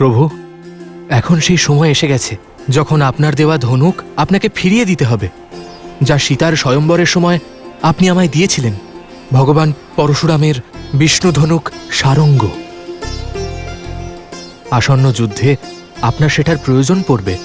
প্রভু, এখন সেই সময় এসে গেছে যখন আপনার দেওয়া ধনুক আপনাকে ফিরিয়ে দিতে হবে, যা সীতার স্বয়ম্বরের সময় আপনি আমায় দিয়েছিলেন, ভগবান পরশুরামের বিষ্ণু ধনুক সারঙ্গ। আসন্ন যুদ্ধে আপনার সেটার প্রয়োজন পড়বে।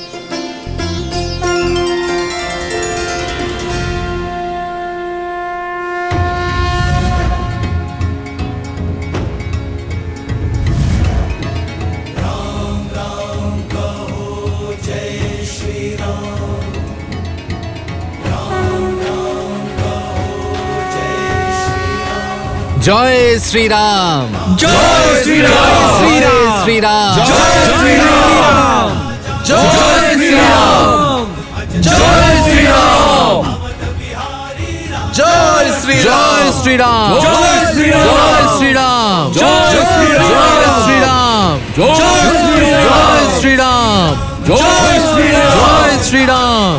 জয় শ্রীরাম, জয় শ্রীরাম, জয় শ্রীরাম, জয় শ্রীরাম, জয় শ্রীরাম, জয় শ্রীরাম, জয় শ্রীরাম, জয় শ্রীরাম, জয় শ্রীরাম, জয় শ্রীরাম, জয় জয় শ্রীরাম, শ্রীরাম, জয় শ্রীরাম, জয় শ্রীরাম।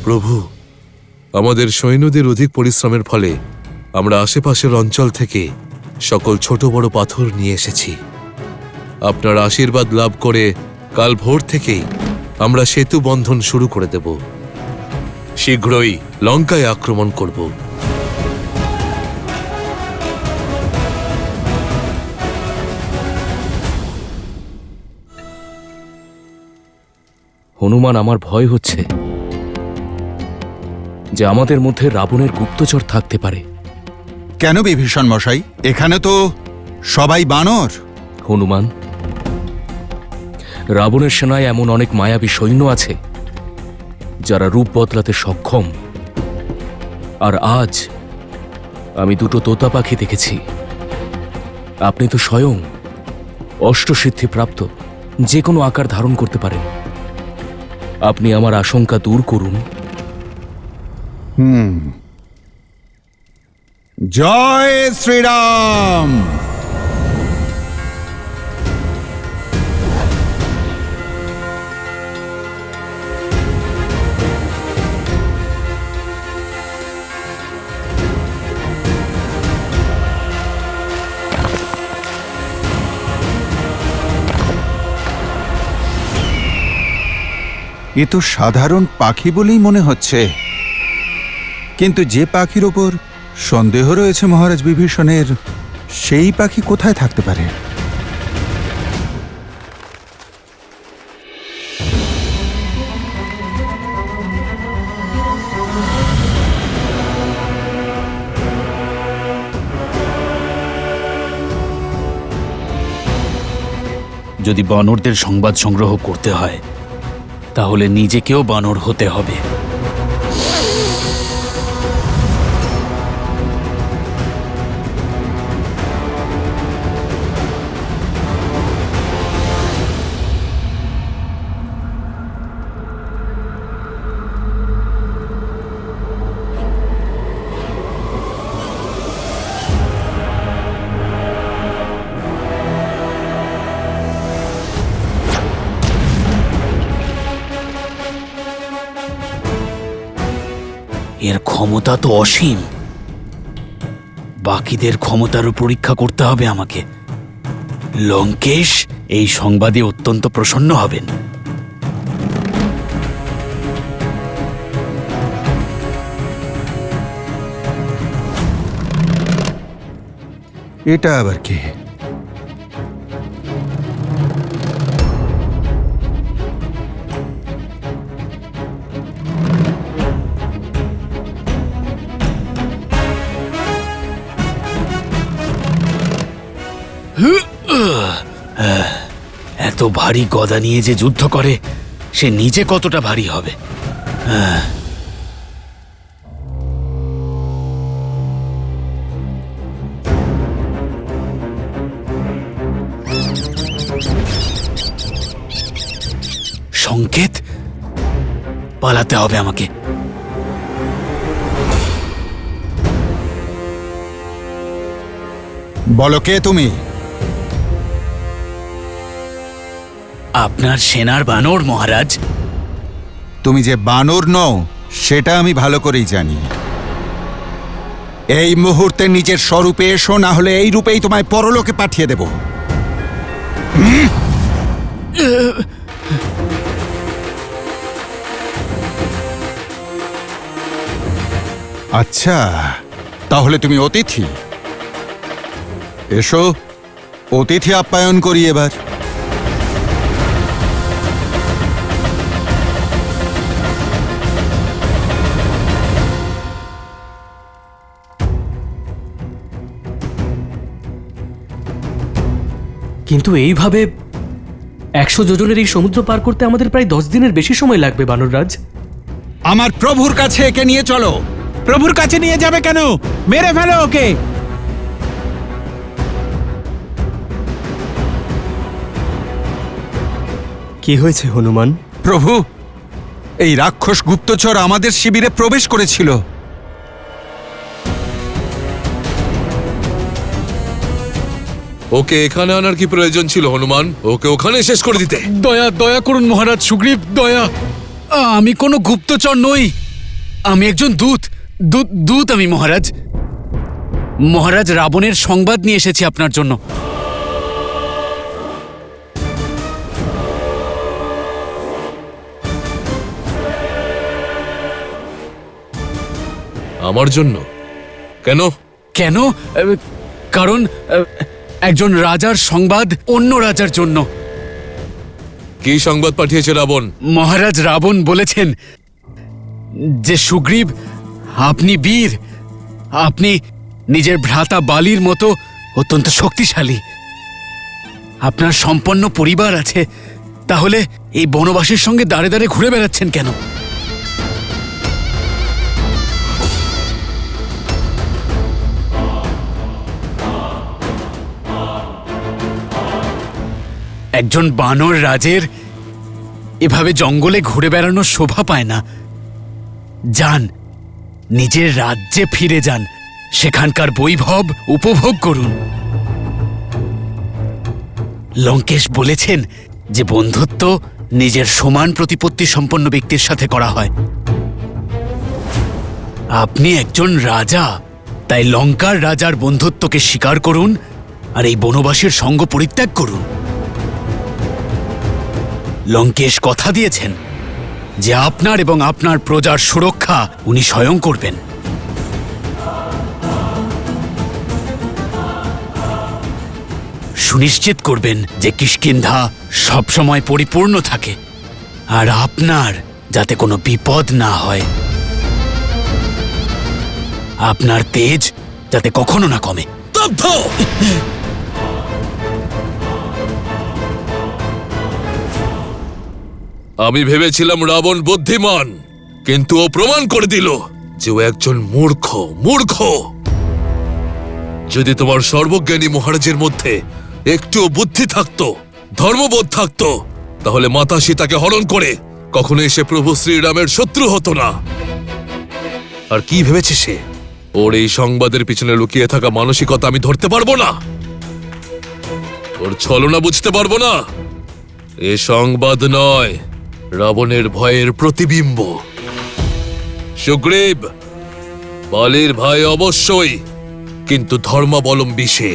প্রভু, আমাদের সৈন্যদের অধিক পরিশ্রমের ফলে আমরা আশেপাশের অঞ্চল থেকে সকল ছোট বড় পাথর নিয়ে এসেছি। আপনার আশীর্বাদ লাভ করে কাল ভোর থেকেই আমরা সেতু বন্ধন শুরু করে দেব। শীঘ্রই লঙ্কায় আক্রমণ করব। হনুমান, আমার ভয় হচ্ছে যে আমাদের মধ্যে রাবণের গুপ্তচর থাকতে পারে। কেন বিভীষণ মশাই? এখানে তো সবাই বানর। হনুমান, রাবণের সেনায় এমন অনেক মায়াবী সৈন্য আছে যারা রূপ বদলাতে সক্ষম। আর আজ আমি দুটো তোতা পাখি দেখেছি। আপনি তো স্বয়ং অষ্টসিদ্ধি প্রাপ্ত, যে কোনো আকার ধারণ করতে পারেন। আপনি আমার আশঙ্কা দূর করুন। জয় শ্রীরাম। এ তো সাধারণ পাখি বলেই মনে হচ্ছে, কিন্তু যে পাখির ওপর সন্দেহ রয়েছে মহারাজ বিভীষণের, সেই পাখি কোথায় থাকতে পারে? যদি বানরদের সংবাদ সংগ্রহ করতে হয় তাহলে নিজেকেও বানর হতে হবে। এর ক্ষমতা তো অসীম। বাকিদের ক্ষমতারও পরীক্ষা করতে হবে আমাকে। লঙ্কেশ এই সংবাদে অত্যন্ত প্রসন্ন হবেন। এটা আবার কে? এত ভারী গদা নিয়ে যে যুদ্ধ করে সে নিজে কতটা ভারী হবে। সংকেত? পালাতে হবে আমাকে। বলো কে তুমি? আপনার সেনার বানর মহারাজ। তুমি যে বানর নও সেটা আমি ভালো করেই জানি। এই মুহূর্তে নিজের স্বরূপে এসো, না হলে এই রূপেই তোমায় পরলোকে পাঠিয়ে দেব। আচ্ছা, তাহলে তুমি অতিথি। এসো, অতিথি আপ্যায়ন করি এবার। কিন্তু এইভাবে 100 যোজনের এই সমুদ্র পার করতে আমাদের প্রায় 10 দিনের বেশি সময় লাগবে বানররাজ। আমার প্রভুর কাছে একে নিয়ে চলো। প্রভুর কাছে নিয়ে যাবে কেন? মেরে ফেলো ওকে। কি হয়েছে হনুমান? প্রভু, এই রাক্ষস গুপ্তচর আমাদের শিবিরে প্রবেশ করেছিল। ওকে এখানে আনার কি প্রয়োজন ছিল হনুমান? ওকে ওখানে শেষ করে দিতে। দয়া করুন মহারাজ সুগ্রীব, দয়া। আমি কোনো গুপ্তচর নই, আমি একজন দূত আমি মহারাজ। মহারাজ, রাবণের সংবাদ নিয়ে এসেছি আপনার জন্য। আমার জন্য? কেন? কেন? কারণ একজন রাজার সংবাদ অন্য রাজার জন্য। কি সংবাদ পাঠিয়েছে রাবণ? মহারাজ, রাবণ বলেছেন যে সুগ্রীব, আপনি বীর, আপনি নিজের ভ্রাতা বালির মতো অত্যন্ত শক্তিশালী, আপনার সম্পন্ন পরিবার আছে, তাহলে এই বনবাসীর সঙ্গে দাঁড়ে দাঁড়ে ঘুরে বেড়াচ্ছেন কেন? একজন বানর রাজের এভাবে জঙ্গলে ঘুরে বেড়ানোর শোভা পায় না। যান, নিজের রাজ্যে ফিরে যান, সেখানকার বৈভব উপভোগ করুন। লঙ্কেশ বলেছেন যে বন্ধুত্ব নিজের সমান প্রতিপত্তি সম্পন্ন ব্যক্তির সাথে করা হয়। আপনি একজন রাজা, তাই লঙ্কার রাজার বন্ধুত্বকে স্বীকার করুন আর এই বনবাসীর সঙ্গ পরিত্যাগ করুন। লঙ্কেশ কথা দিয়েছেন যে আপনার এবং আপনার প্রজার সুরক্ষা উনি স্বয়ং করবেন। সুনিশ্চিত করবেন যে কিষ্কিন্ধা সবসময় পরিপূর্ণ থাকে আর আপনার যাতে কোনো বিপদ না হয়। আপনার তেজ যাতে কখনো না কমে। স্তব্ধ! আমি ভেবেছিলাম রাবণ বুদ্ধিমান, কিন্তু ও প্রমাণ করে দিল যে ও একজন মূর্খ। যদি তোমার সর্বজ্ঞানী মহারাজের মধ্যে একটুও বুদ্ধি থাকতো, ধর্মবোধ থাকতো, তাহলে মাতা সীতাকে হরণ করে কখনো এসে প্রভু শ্রীরামের শত্রু হতো না। আর কি ভেবেছে সে? ওর এই সংবাদের পিছনে লুকিয়ে থাকা মানসিকতা আমি ধরতে পারবো না, ওর ছলনা বুঝতে পারবো না। এ সংবাদ নয়, রাবণের ভয়ের প্রতিবিম্ব। সুগ্রীব, বালির ভাই অবশ্যই, কিন্তু ধর্মাবলম্বী সে।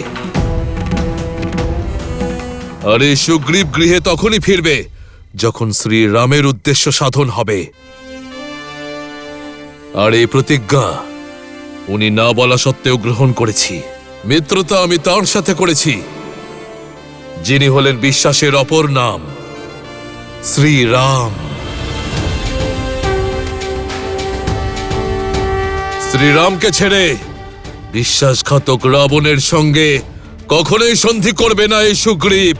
আর এই সুগ্রীব গৃহে তখনই ফিরবে যখন শ্রীরামের উদ্দেশ্য সাধন হবে। আর এই প্রতিজ্ঞা উনি না বলা সত্ত্বেও গ্রহণ করেছি। মিত্রতা আমি তার সাথে করেছি যিনি হলেন বিশ্বাসের অপর নাম, শ্রীরাম। শ্রীরামকে ছেড়ে বিশ্বাসঘাতক রাবণের সঙ্গে কখনোই সন্ধি করবে না এই সুগ্রীব।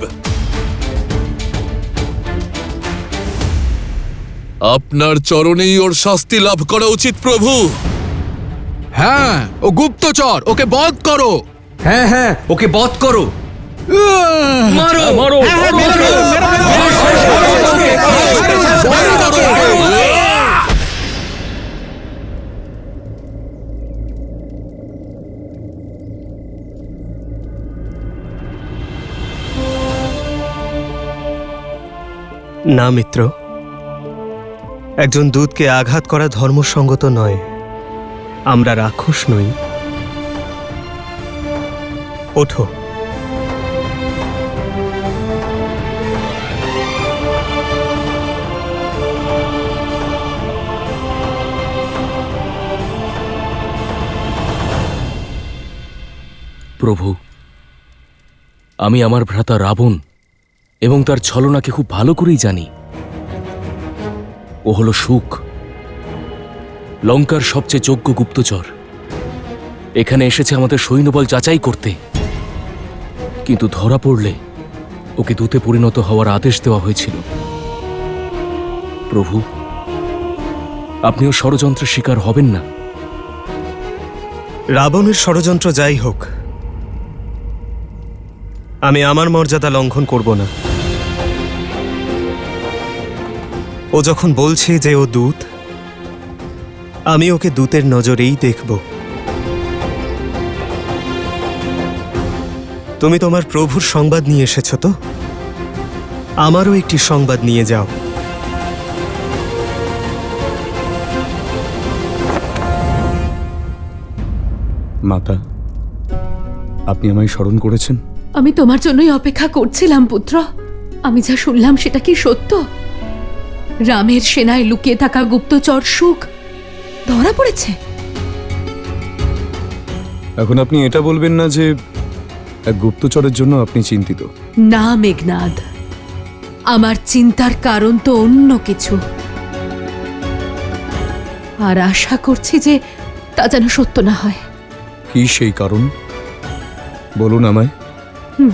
আপনার চরণেই ওর শাস্তি লাভ করা উচিত প্রভু। হ্যাঁ, ও গুপ্তচর, ওকে বধ করো। হ্যাঁ, ওকে বধ করো। মারো, মারো, না মিত্র, একজন দূতকে আঘাত করা ধর্মসঙ্গত নয়। আমরা রাক্ষস নই। ওঠো। প্রভু, আমি আমার ভ্রাতা রাবণ এবং তার ছলনাকে খুব ভালো করেই জানি। ও হল সুখ, লঙ্কার সবচেয়ে যোগ্য গুপ্তচর। এখানে এসেছে আমাদের সৈন্যবল যাচাই করতে, কিন্তু ধরা পড়লে ওকে দূতে পরিণত হওয়ার আদেশ দেওয়া হয়েছিল। প্রভু, আপনিও ষড়যন্ত্রের শিকার হবেন না। রাবণের ষড়যন্ত্র যাই হোক, আমি আমার মর্যাদা লঙ্ঘন করব না। ও যখন বলছে যে ও দূত, আমি ওকে দূতের নজরেই দেখব। তুমি তোমার প্রভুর সংবাদ নিয়ে এসেছ তো? আমারও একটি সংবাদ নিয়ে যাও। মাতা, আপনি আমায় স্মরণ করেছেন? আমি তোমার জন্যই অপেক্ষা করছিলাম পুত্র। আমি যা শুনলাম সেটা কি সত্য? রামের সেনায় লুকিয়ে থাকা গুপ্তচর সুখ ধরা পড়েছে? এখন আপনি এটা বলবেন না যে এক গুপ্তচরের জন্য আপনি চিন্তিত। না মেঘনাদ, আমার চিন্তার কারণ তো অন্য কিছু। আর আশা করছি যে তা যেন সত্য না হয়। কি সেই কারণ? বলুন আমায়।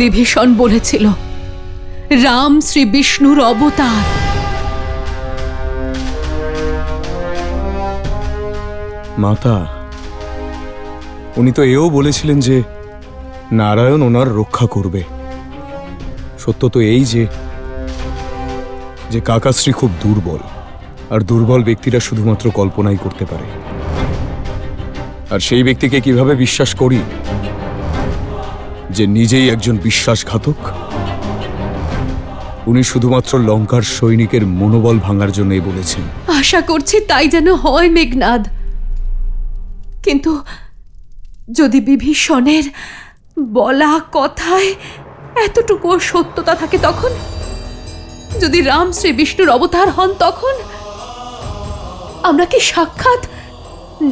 বিভীষণ বলেছিল রাম শ্রী বিষ্ণুর অবতার। মাতা, উনি তো এও বলেছিলেন যে নারায়ণ ওনার রক্ষা করবে। সত্য তো এই যে কাকাশ্রী খুব দুর্বল, আর দুর্বল ব্যক্তিরা শুধুমাত্র কল্পনাই করতে পারে। আর সেই ব্যক্তিকে কিভাবে বিশ্বাস করি যে নিজেই একজন বিশ্বাসঘাতক? উনি শুধুমাত্র লঙ্কার সৈনিকের মনোবল ভাঙার জন্যই বলেছেন। আশা করছি তাই যেন হয় মেঘনাদ। কিন্তু যদি বিভীষণের বলা কথায় এতটুকু সত্যতা থাকে, তখন যদি রাম শ্রী বিষ্ণুর অবতার হন, তখন আমরা কি সাক্ষাৎ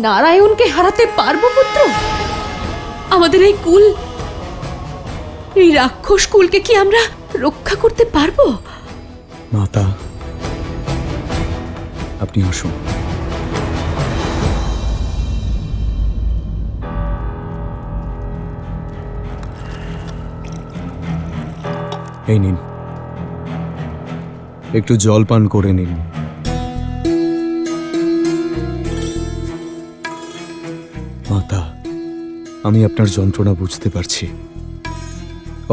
নারায়ণকে হারাতে পারবো পুত্র? আমাদের এই কুল, এই রাক্ষস কুলকে কি আমরা রক্ষা করতে পারবো? মাতা, আপনি আসুন। এই নিন, একটু জল পান করে নিন। মাতা, আমি আপনার যন্ত্রণা বুঝতে পারছি।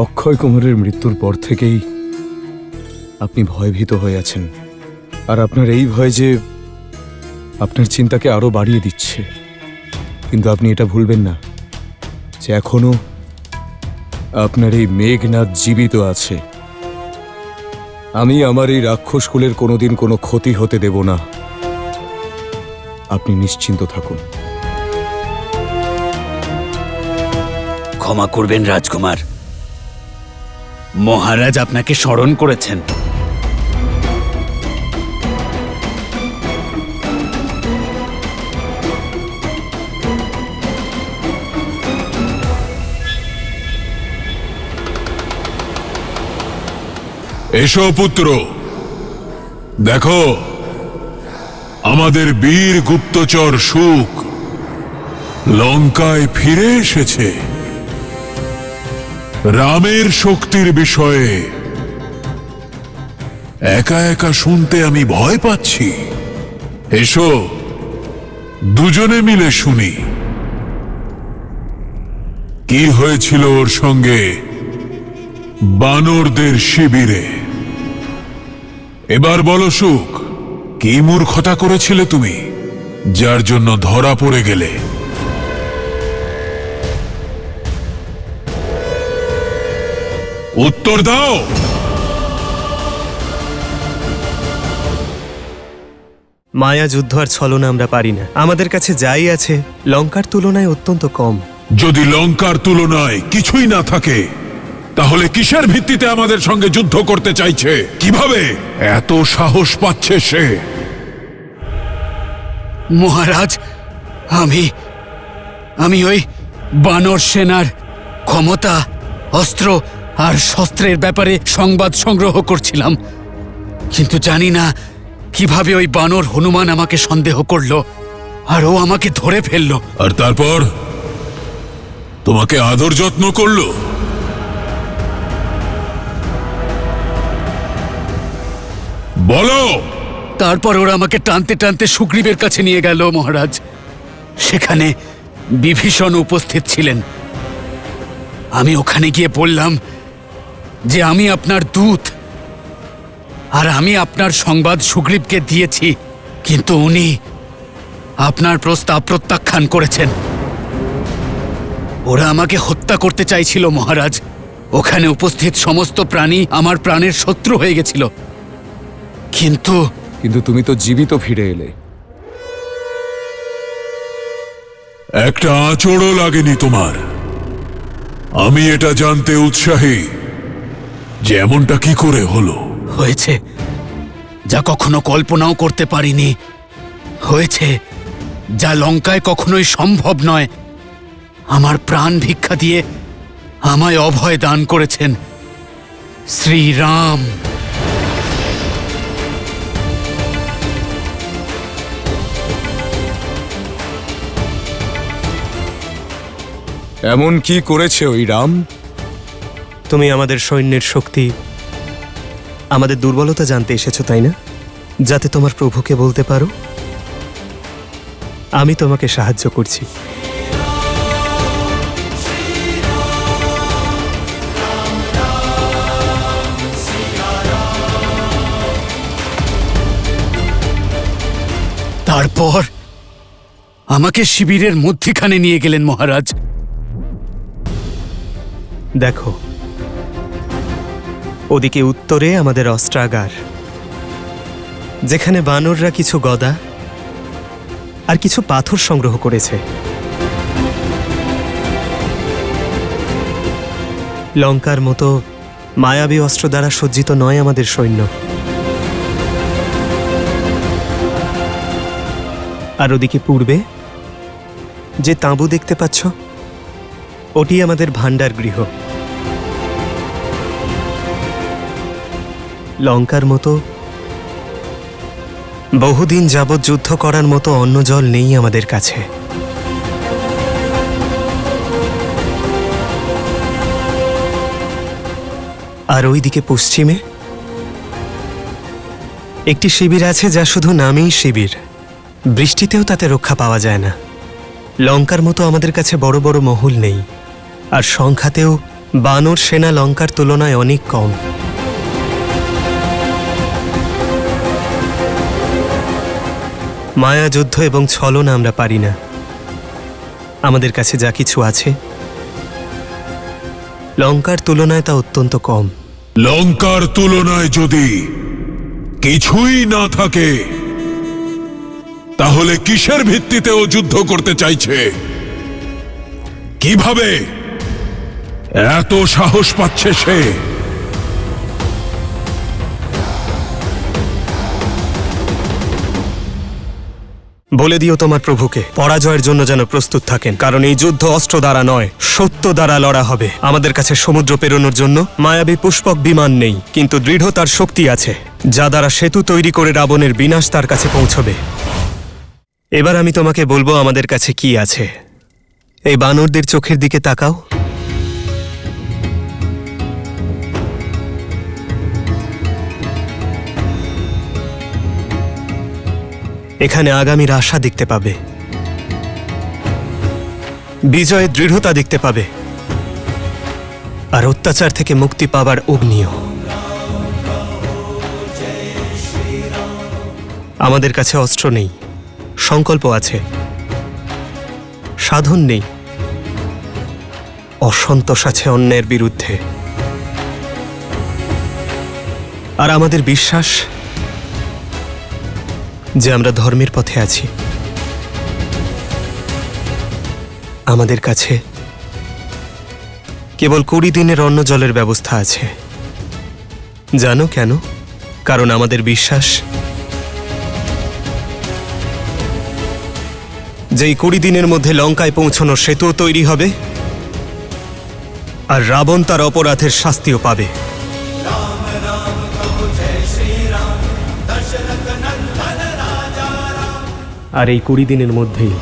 অক্ষয় কুমারের মৃত্যুর পর থেকেই আপনি ভয়ভীত হয়ে আছেন, আর আপনার এই ভয় যে আপনার চিন্তাকে আরো বাড়িয়ে দিচ্ছে। কিন্তু আপনি এটা ভুলবেন না যে এখনো আপনার এই মেঘনাদ জীবিত আছে। আমি আমার এই রাক্ষস কুলের কোনোদিন কোনো ক্ষতি হতে দেব না। আপনি নিশ্চিন্ত থাকুন। ক্ষমা করবেন রাজকুমার, মহারাজ আপনাকে স্মরণ করেছেন। এসো পুত্র, দেখো আমাদের বীর গুপ্তচর সুখ লঙ্কায় ফিরে এসেছে। রামের শক্তির বিষয়ে একা একা শুনতে আমি ভয় পাচ্ছি। এসো দুজনে মিলে শুনি কি হয়েছিল ওর সঙ্গে বানরদের শিবিরে। এবার বলো সুখ, কি মূর্খতা করেছিলে তুমি, যার জন্য ধরা পড়ে গেলে? উত্তর দাও। মায়া যুদ্ধ আর ছলনা আমরা পারি না। আমাদের কাছে যাই আছে লঙ্কার তুলনায় অত্যন্ত কম। যদি লঙ্কার তুলনায় কিছুই না থাকে তাহলে কিসের ভিত্তিতে আমাদের সঙ্গে যুদ্ধ করতে চাইছে? কিভাবে এত সাহস পাচ্ছে সে? মহারাজ, আমি ওই বানর সেনার ক্ষমতা, অস্ত্র আর শস্ত্রের ব্যাপারে সংবাদ সংগ্রহ করছিলাম, কিন্তু জানি না কিভাবে ওই বানর হনুমান আমাকে সন্দেহ করলো আর ও আমাকে ধরে ফেললো। আর তারপর তোমাকে আদর যত্ন করলো? বলো। তারপর ওরা আমাকে টানতে টানতে সুগ্রীবের কাছে নিয়ে গেল মহারাজ। সেখানে বিভীষণ উপস্থিত ছিলেন। আমি ওখানে গিয়ে বললাম যে আমি আপনার দূত আর আমি আপনার সংবাদ সুগ্রীবকে দিয়েছি, কিন্তু উনি আপনার প্রস্তাব প্রত্যাখ্যান করেছেন। ওরা আমাকে হত্যা করতে চাইছিল মহারাজ। ওখানে উপস্থিত সমস্ত প্রাণী আমার প্রাণের শত্রু হয়ে গেছিল, কিন্তু তুমি তো জীবিত ফিরে এলে। একটা আঁচড়ও লাগেনি তোমার। আমি এটা জানতে উৎসাহী যে এমনটা কি করে হলো। হয়েছে যা কখনো কল্পনাও করতে পারিনি, হয়েছে যা লঙ্কায় কখনোই সম্ভব নয়। আমার প্রাণ ভিক্ষা দিয়ে আমায় অভয় দান করেছেন শ্রীরাম। এমন কি করেছে ওই রাম? তুমি আমাদের সৈন্যের শক্তি, আমাদের দুর্বলতা জানতে এসেছো, তাই না? যাতে তোমার প্রভুকে বলতে পারো আমি তোমাকে সাহায্য করছি। তারপর আমাকে শিবিরের মধ্যখানে নিয়ে গেলেন মহারাজ। দেখো, ওদিকে উত্তরে আমাদের অস্ত্রাগার, যেখানে বানররা কিছু গদা আর কিছু পাথর সংগ্রহ করেছে। লঙ্কার মতো মায়াবী অস্ত্র দ্বারা সজ্জিত নয় আমাদের সৈন্য। আর ওদিকে পূর্বে যে তাঁবু দেখতে পাচ্ছ, ওটি আমাদের ভাণ্ডার গৃহ। লঙ্কার মতো বহুদিন যাবৎ যুদ্ধ করার মতো অন্য জল নেই আমাদের কাছে। আর ওইদিকে পশ্চিমে একটি শিবির আছে যা শুধু নামেই শিবির, বৃষ্টিতেও তাতে রক্ষা পাওয়া যায় না। লঙ্কার মতো আমাদের কাছে বড় বড় মহল নেই, আর সংখ্যাতেও বানর সেনা লঙ্কার তুলনায় অনেক কম। মায়া যুদ্ধ এবং ছলনা আমরা পারি না। আমাদের কাছে যা কিছু আছে লঙ্কার তুলনায় তা অত্যন্ত কম। লঙ্কার তুলনায় যদি কিছুই না থাকে তাহলে কিসের ভিত্তিতে ও যুদ্ধ করতে চাইছে? কিভাবে এত সাহস পাচ্ছে সে? বলে দিও তোমার প্রভুকে পরাজয়ের জন্য যেন প্রস্তুত থাকেন, কারণ এই যুদ্ধ অস্ত্র দ্বারা নয়, সত্য দ্বারা লড়া হবে। আমাদের কাছে সমুদ্র পেরোনোর জন্য মায়াবী পুষ্পক বিমান নেই, কিন্তু দৃঢ়তার শক্তি আছে, যা দ্বারা সেতু তৈরি করে রাবণের বিনাশ তার কাছে পৌঁছবে। এবার আমি তোমাকে বলবো আমাদের কাছে কি আছে। এই বানরদের চোখের দিকে তাকাও। এখানে আগামীর আশা দেখতে পাবে, বিজয়ের দৃঢ়তা দেখতে পাবে, আর অত্যাচার থেকে মুক্তি পাবার অগ্নিও। আমাদের কাছে অস্ত্র নেই, সংকল্প আছে, সাধন নেই, অসন্তোষ আছে অন্যায়ের বিরুদ্ধে। আর আমাদের বিশ্বাস যে আমরা ধর্মের পথে আছি। আমাদের কাছে কেবল 20 দিনের অন্ন জলের ব্যবস্থা আছে। জানো কেন? কারণ আমাদের বিশ্বাস যেই 20 দিনের মধ্যে লঙ্কায় পৌঁছানোর সেতুও তৈরি হবে, আর রাবণ তার অপরাধের শাস্তিও পাবে। আর এই 20 দিনের মধ্যেই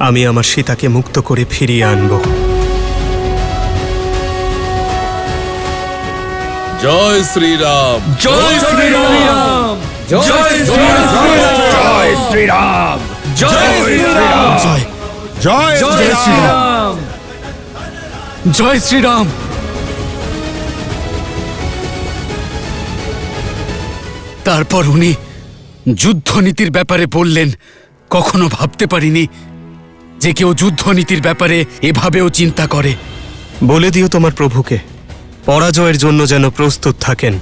আমি আমার সীতাকে মুক্ত করে ফিরিয়ে আনব। জয় শ্রীরাম, জয় শ্রীরাম, জয় শ্রীরাম, জয় শ্রীরাম, জয় জয় শ্রীরাম, জয় শ্রীরাম। তারপর উনি যুদ্ধনীতির ব্যাপারে বললেন। কখনো ভাবতে পারিনি যে কেউ যুদ্ধনীতির ব্যাপারে এভাবেও চিন্তা করে। বলে দিও তোমার প্রভুকে পরাজয়ের জন্য যেন প্রস্তুত থাকেন,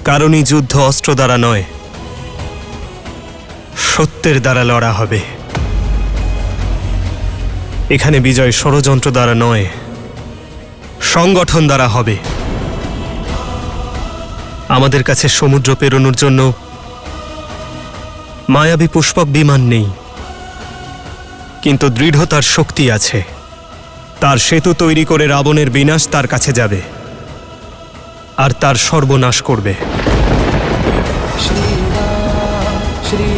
কারণ এই যুদ্ধ অস্ত্র দ্বারা নয়, সত্যের দ্বারা লড়া হবে। এখানে বিজয় ষড়যন্ত্র দ্বারা নয়, সংগঠন দ্বারা হবে। আমাদের কাছে সমুদ্র পেরোনোর জন্য মায়াবী পুষ্পক বিমান নেই, কিন্তু দৃঢ়তার শক্তি আছে। তার সেতু তৈরি করে রাবণের বিনাশ তার কাছে যাবে আর তার সর্বনাশ করবে। শ্রী